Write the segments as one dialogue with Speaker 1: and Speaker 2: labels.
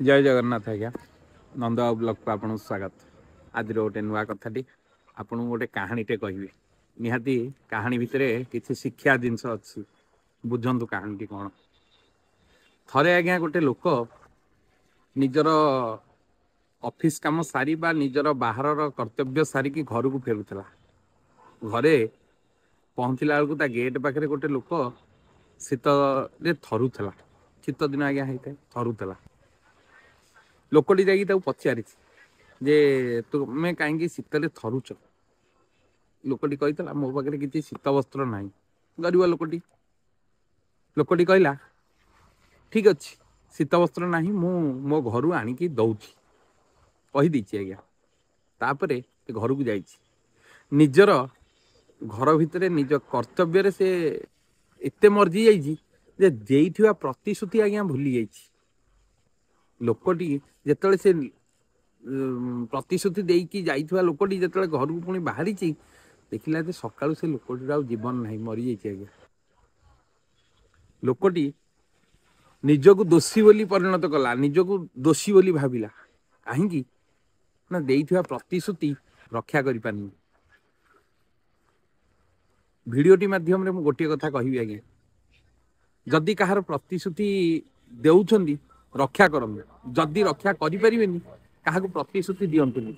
Speaker 1: जय जगन्नाथ आज्ञा नंद ब्लॉग को आपन स्वागत। आज गोटे नुआ कथाटी आपन गोटे कहानीटे कहबी निहाती कहानी भितर किसी शिक्षा जिनस अच्छी बुझंतु कहानी कौन। थरे आज्ञा गोटे लोक निजर ऑफिस काम सारी बा निजर बाहर कर्तव्य सारिकी घर को फेरुला। घरे पहुँचला बेलू ता गेट पाखे गोटे लोक शीत थरुला। शीत दिन आज्ञा होता है थरुला। लोकटी जाकि पचारि जे तुमे कहीं शीतले थरुच। लोकटी कही मो पाखे किसी शीत वस्त्र ना। गरीब लोकटी लोकटी कहला ठीक अच्छे शीत वस्त्र ना मो घर आणिकी दौची कहीदी आज्ञा। तापर घर को निजर घर भितर निज कर्तव्य से एते मर्जी जाइए प्रतिश्रुति आज्ञा भूली जाइए। लोकटी जिते से प्रतिश्रुति देकी जाइथिबा लोकटी जिते घर को पुणी बाहरी देखला सका से लोकटी जीवन ना मरी जाइए आज्ञा। लोकटी निजको दोषी बोली परिणत कला निजको दोषी बोली भाविला कहीं ना देइथिबा प्रतिश्रुति रक्षा करि पानी। भिडियोटी माध्यम रे गोटे कथा कहबी आज्ञा जदि कहार प्रतिश्रुति देउछंदी रक्षा करंतु जदि रक्षा करि परिबेनी काहाकू प्रतिश्रुति दियंतुनी।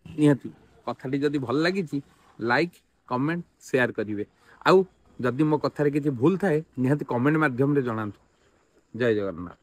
Speaker 1: निहाती कथाटी जदि भल लागिछि लाइक कमेंट शेयर करिवे आउ जदि मो कथारे किछि भूल थाए निहाती कमेंट माध्यम रे जणांतु। जय जगन्नाथ।